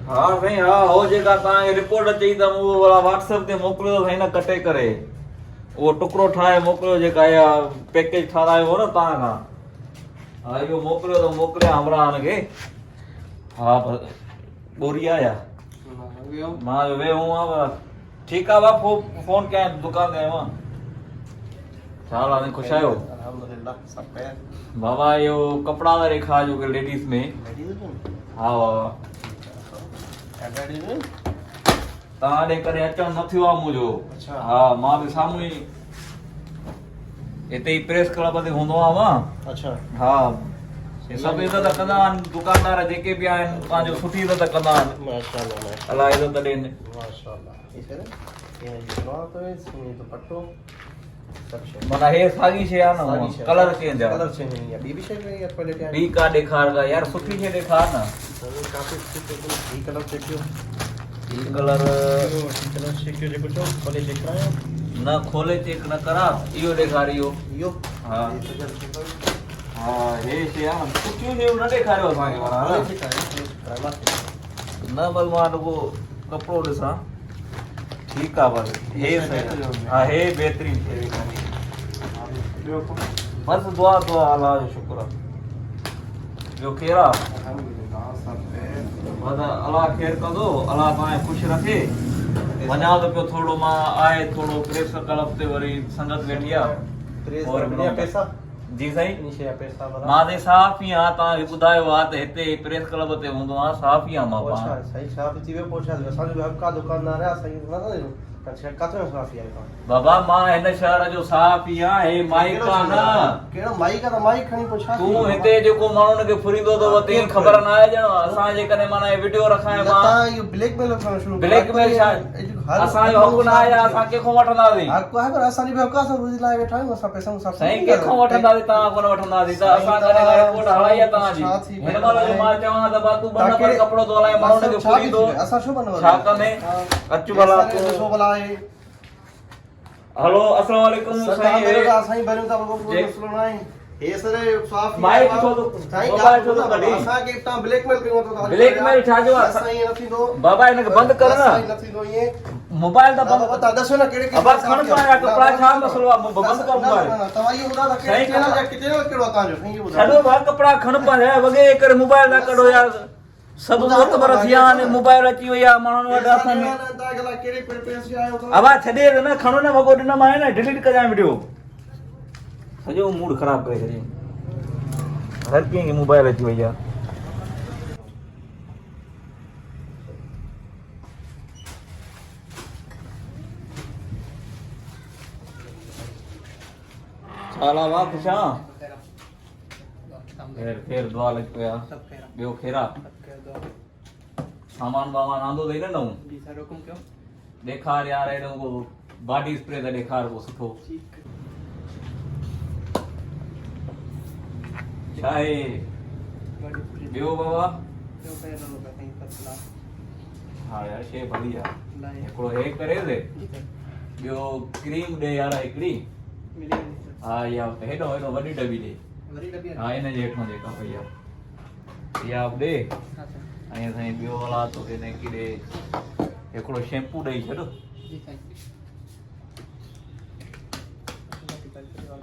हाँ साईं हाँ हो जेका तव्हांखे रिपोर्ट अचई त मूं वाला व्हाट्सएप ते मोकिलियो साईं न कटे करे उहो टुकड़ो ठाहे मोकिलियो जेका इहा पैकेज ठारायो हो न तव्हां खां हा इहो मोकिलियो त मोकिलिया इमरान खे हा ॿोरी आया मां वेहो हुआं ठीकु आहे बापू फोन कयां दुकान ते आयो आहियां छा हाल आहे ख़ुशि आहियो बाबा इहो कपिड़ा था ॾेखारियो कि लेडीज़ में हा बाबा तव्हां ॾे कॾहिं अचणु न थियो आहे मुंहिंजो हा मां बि साम्हूं ई हिते ई प्रेस क्लब ते हूंदो आहियां अच्छा हा सभु इज़त कंदा आहिनि दुकानदार जेके बि आहिनि पंहिंजो सुठी इज़त कंदा आहिनि माशाल्लाह अलाह इज़त ॾियनि माशाल्लाह ये फ्रॉक है इसमें दुपट्टो सब शे माना हे साॻी शइ आहे न कलर चेंज आहे कलर चेंज है बी भी शे है या क्वालिटी है ॿी का ॾेखार यार सुठी शइ ॾेखार न काफी ये कलर चेक कियो हीअ कलर कलर चेक कियो जेको चो खोले चेक करायो न खोले चेक न करा इहो ॾेखार इहो यो हा हा हे शइ आहे न सुठियूं शयूं न ॾेखारियो असांखे माना न बस मां रुॻो कपिड़ो ॾिसां ठीकु आहे बस हे सही हा हे बहितरीन शइ बसि दुआ दुआ अलाह जो शुक्र आहे ॿियो केरु आहे बस अलाह ख़ैरु कंदो अलाह तव्हांखे ख़ुशि रखे वञा त पियो थोरो मां आहे थोरो प्रेस क्लब ते वरी संगत वेठी आहे और पैसा जी साईं नीचे पैसा वाला मां ते साफ़ ई आहियां तव्हांखे ॿुधायो आहे त हिते प्रेस क्लब ते हूंदो आहे साफ़ ई आहियां मां अच्छा पाण सही साफ थी वे पोछा असांजो बि हक़ दुकानदार आहे सही न अच्छा काथे साफ आहे बाबा मां हिन शहर जो साफ़ ई आहियां हे माइक आहे न केड़ो माइक आहे त माइक खणी पोछा तूं हिते जेको माण्हुनि खे फुरींदो अथव तेल ख़बर न आहे ॼण असां जेकॾहिं माना हे वीडियो रखायूं मां तव्हां इहो ब्लैकमेल करणु शुरू ब्लैकमेल छा असांजो हक़ न आहे असां कंहिंखो वठंदासीं हक़ आहे पर असांजी बि हक़ आहे रोज़ लाइ वेठा आहियूं असां पैसा मुसाफ़ साईं कंहिंखो वठंदासीं तव्हां कोन वठंदासीं त असां कॾहिं रिपोर्ट हलाई आहे तव्हांजी हिन महिल जो मां चवां त बा तूं ॿ नंबर कपिड़ो थो हलाए माण्हुनि खे फुरींदो असां छो बनव छा कंदे अचु भला छो भला आहे हेलो अस्सलाम वालेकुम साईं साईं भरियो था कोई मसलो न आहे हे सरे साफ माइक छो तो साईं मोबाइल छो तो कढी असां के तव्हां ब्लैकमेल कयो था ब्लैकमेल छा जो आहे साईं न थींदो बाबा इनखे बंदि कर न साईं न थींदो ये मोबाइल त बंदि बाबा दसो न केड़े अब खण पाया कपड़ा छा मसलो आहे बंदि कर मोबाइल तव्हां इहो ॿुधायो त केड़े चैनल जा किथे कहिड़ो तव्हांजो साईं इहो ॿुधायो छॾो भाउ कपड़ा खण पाया वगे करे मोबाइल न कढो यार सभु मोतबर थिया आहिनि मोबाइल अची वई आहे माण्हुनि वटि हथ में केड़े पैसे आयो था अब छॾे न खणो न वॻो ॾिनमि आहे न डिलीट कजां वीडियो सॼो मूड ख़राब करे छॾियईं हर कंहिंखे मोबाइल अची वई आहे छा हाल आहे वाह ख़ुशि आहीं ख़ैर दुआ लॻी पिया ॿियो ख़ैरा सामान वामान आंदो अथई न नऊं ॾेखार यार हेॾो उहो बॉडी स्प्रे त ॾेखार उहो सुठो छा आहे ॿियो बाबा हा यार शइ भली आहे हिकिड़ो हे करे दे ॿियो क्रीम ॾे यार हिकिड़ी हा इहा हेॾो हेॾो वॾी डबी ॾे हा हिन जे हेठां जेका पई आहे इहा बि ॾे ऐं साईं ॿियो हला तोखे नेकी ॾे हिकिड़ो शैम्पू ॾेई छॾ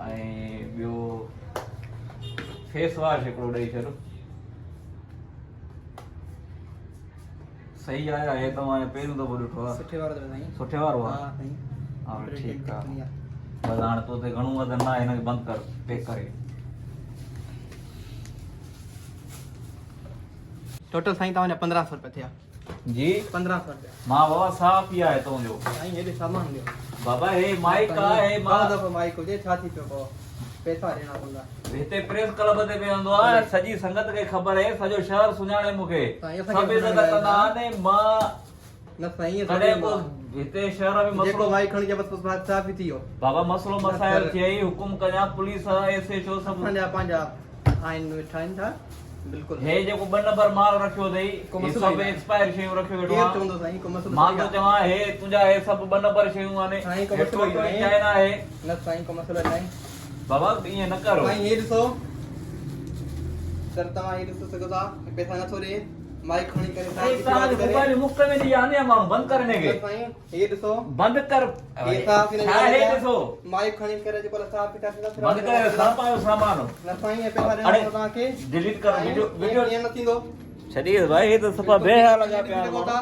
ऐं ॿियो फेस वॉश हिकिड़ो ॾेई छॾ सही आहे हे तव्हां पहिरियों दफ़ो ॾिठो आहे सुठे वारो आहे हा ठीकु आहे बस हाणे तोते घणो वज़न न आहे हिनखे बंदि कर पैक करे टोटल साईं तव्हांजा 1500 रुपया थिया जी 1500 रुपया मां बाबा साफ़ ई आहे तुंहिंजो साईं हेॾे सामान ॾियो बाबा हे माइक आहे मां दफ़ो माइक हुजे छा थी पियो पोइ पैसा ॾियणा पवंदा हिते प्रेस क्लब ते वेहंदो आहे सॼी संगत खे ख़बर आहे सॼो शहर सुञाणे मूंखे सभु इज़त कंदा आहिनि मां न साईं कॾहिं को हिते शहर में जेको मसलो माइक खणी बस बात साफ़ थी वियो बाबा मसलो मसाइल थिए हुकुम कजां पुलिस ऐसे छो सभु पंहिंजा आहिनि वेठा आहिनि छा बिल्कुलु हे जेको 2 नंबर माल रखियो अथई हे सभु एक्सपायर शयूं रखियो वेठो केरु आहे चवंदो साईं को मसलो मां थो चवां हे तुंहिंजा हे सभु 2 नंबर शयूं आहिनि साईं को हेठो मसलो कोई चाइना आहे न साईं को मसलो न आहे बाबा ईअं न करो साईं हे ॾिसो सर तव्हां हे ॾिसो सघो था पैसा नथो ॾे माइक खणी करे अरे तव्हां जो मोबाइल मुफ्त में ॾी आने माण्हू बंदि करने के साईं ये ॾिसो बंदि कर ये साफ़ ही छा हे ॾिसो माइक खणी करे जो पर साफ़ पिता बंदि करे साफ़ आयो सामान न साईं ये पैसा अरे, ॾिनो तव्हांखे डिलीट कर वीडियो ये न थींदो छॾिए भाई हे त सफ़ा बेहाल लॻा पिया देखो आहिनि। था